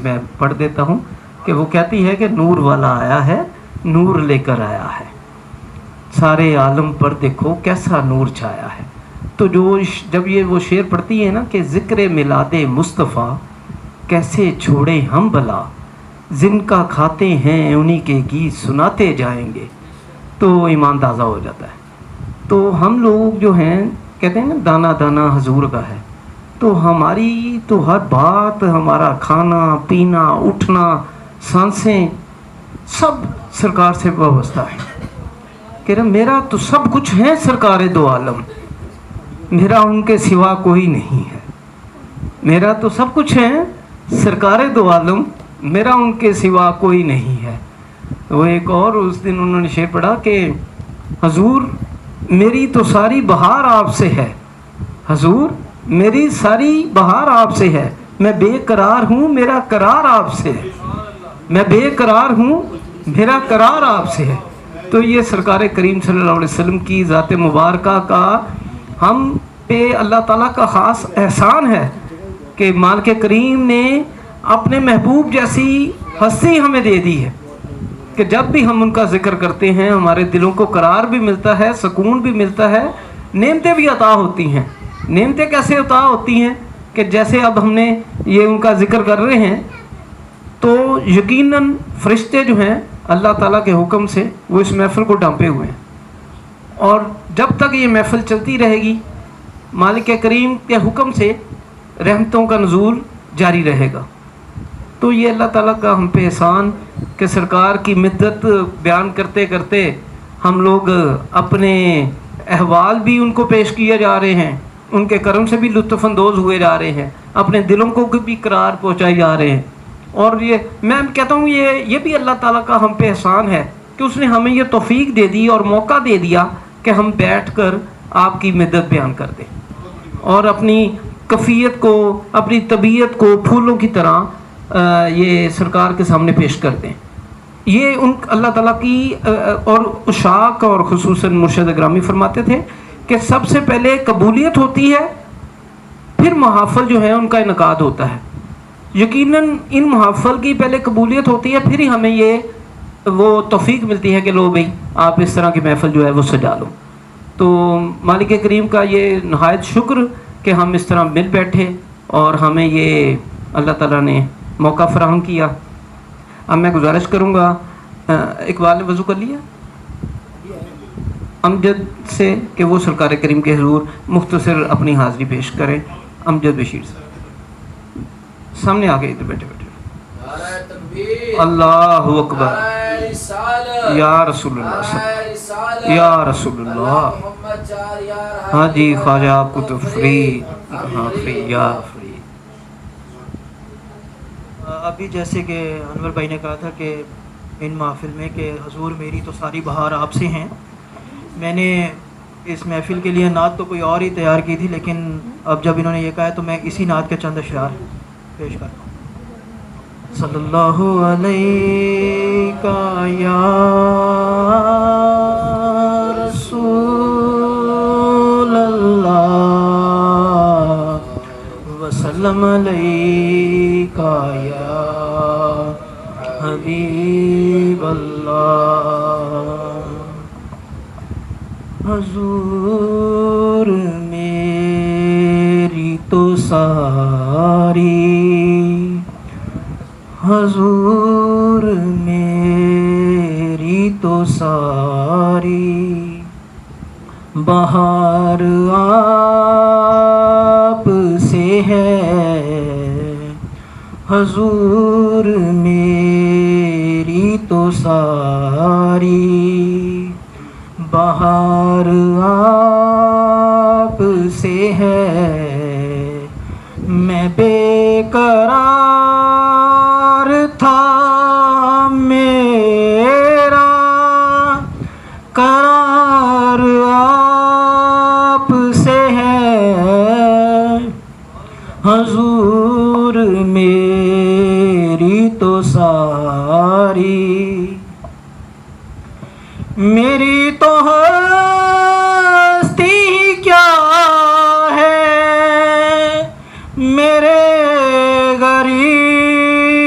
میں پڑھ دیتا ہوں کہ وہ کہتی ہے کہ نور والا آیا ہے، نور لے کر آیا ہے، سارے عالم پر دیکھو کیسا نور چھایا ہے. تو جب یہ وہ شعر پڑھتی ہے نا کہ ذکر میلاد مصطفیٰ کیسے چھوڑے ہم بلا، جن کا کھاتے ہیں انہی کے گیت سناتے جائیں گے، تو ایمان تازہ ہو جاتا ہے. تو ہم لوگ جو ہیں کہتے ہیں نا دانا دانا حضور کا ہے، تو ہماری تو ہر بات، ہمارا کھانا پینا اٹھنا سانسیں سب سرکار سے وابستہ ہے. کہہ رہے میرا تو سب کچھ ہے سرکار دو عالم، میرا ان کے سوا کوئی نہیں ہے. میرا تو سب کچھ ہے سرکار دو عالم، میرا ان کے سوا کوئی نہیں ہے. وہ ایک اور اس دن انہوں نے شعر پڑھا کہ حضور میری تو ساری بہار آپ سے ہے، حضور میری ساری بہار آپ سے ہے، میں بے قرار ہوں میرا قرار آپ سے ہے، میں بے قرار ہوں میرا قرار آپ سے ہے. تو یہ سرکار کریم صلی اللہ علیہ وسلم کی ذات مبارکہ کا ہم پہ اللہ تعالیٰ کا خاص احسان ہے کہ مالک کریم نے اپنے محبوب جیسی ہستی ہمیں دے دی ہے کہ جب بھی ہم ان کا ذکر کرتے ہیں ہمارے دلوں کو قرار بھی ملتا ہے، سکون بھی ملتا ہے، نعمتیں بھی عطا ہوتی ہیں. نعمتیں کیسے عطا ہوتی ہیں کہ جیسے اب ہم نے یہ ان کا ذکر کر رہے ہیں تو یقیناً فرشتے جو ہیں اللہ تعالیٰ کے حکم سے وہ اس محفل کو ڈھانپے ہوئے ہیں، اور جب تک یہ محفل چلتی رہے گی مالک کریم کے حکم سے رحمتوں کا نزول جاری رہے گا. تو یہ اللہ تعالیٰ کا ہم پہ احسان کہ سرکار کی مدت بیان کرتے کرتے ہم لوگ اپنے احوال بھی ان کو پیش کیے جا رہے ہیں، ان کے کرم سے بھی لطف اندوز ہوئے جا رہے ہیں، اپنے دلوں کو بھی قرار پہنچائے جا رہے ہیں. اور یہ میں کہتا ہوں یہ بھی اللہ تعالیٰ کا ہم پہ احسان ہے کہ اس نے ہمیں یہ توفیق دے دی اور موقع دے دیا کہ ہم بیٹھ کر آپ کی مدت بیان کر دیں اور اپنی کیفیت کو، اپنی طبیعت کو پھولوں کی طرح یہ سرکار کے سامنے پیش کر دیں. یہ ان اللہ تعالیٰ کی اور اشاق اور خصوصاً مرشد گرامی فرماتے تھے کہ سب سے پہلے قبولیت ہوتی ہے، پھر محافل جو ہے ان کا انعقاد ہوتا ہے. یقیناً ان محافل کی پہلے قبولیت ہوتی ہے، پھر ہی ہمیں یہ وہ توفیق ملتی ہے کہ لو بھئی آپ اس طرح کی محفل جو ہے وہ سجا لو. تو مالک کریم کا یہ نہایت شکر کہ ہم اس طرح مل بیٹھے اور ہمیں یہ اللہ تعالیٰ نے موقع فراہم کیا. اب میں گزارش کروں گا، اقبال نے وضو کر لیا امجد سے کہ وہ سرکار کریم کے حضور مختصر اپنی حاضری پیش کریں. امجد بشیر سے سامنے آگے ادھر بیٹھے بیٹھے. اللہ اکبر، یا رسول اللہ، یا رسول اللہ. ہاں جی خواجہ کتب فرید، ہاں فرید یا فرید. ابھی جیسے کہ انور بھائی نے کہا تھا کہ ان محفل میں کہ حضور میری تو ساری بہار آپ سے ہیں، میں نے اس محفل کے لیے نعت تو کوئی اور ہی تیار کی تھی، لیکن اب جب انہوں نے یہ کہا ہے تو میں اسی نعت کے چند اشعار پیش کرتا ہوں. صلی اللہ علیہ یا رسول اللہ وسلم علیہ یا حبیب اللہ. حضور میری تو ساری، حضور میری تو ساری بہار آپ سے ہے، حضور میری تو ساری بہار آپ سے ہے. میں بے قرار تھا میرا قرار آپ سے ہے، حضور میری تو ساری. میری تو ہستی کیا ہے میرے غریب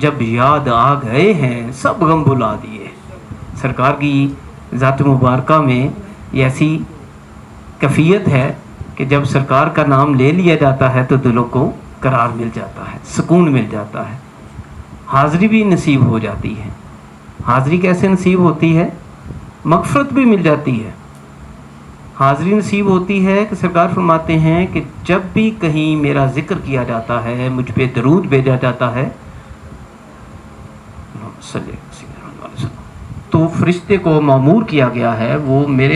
جب یاد آ گئے ہیں سب غم بھلا دیے. سرکار کی ذات مبارکہ میں یہ ایسی کیفیت ہے کہ جب سرکار کا نام لے لیا جاتا ہے تو دلوں کو قرار مل جاتا ہے, سکون مل جاتا ہے, حاضری بھی نصیب ہو جاتی ہے. حاضری کیسے نصیب ہوتی ہے؟ مغفرت بھی مل جاتی ہے. حاضری نصیب ہوتی ہے کہ سرکار فرماتے ہیں کہ جب بھی کہیں میرا ذکر کیا جاتا ہے, مجھ پہ درود بھیجا جاتا ہے, تو فرشتے کو مامور کیا گیا ہے وہ میرے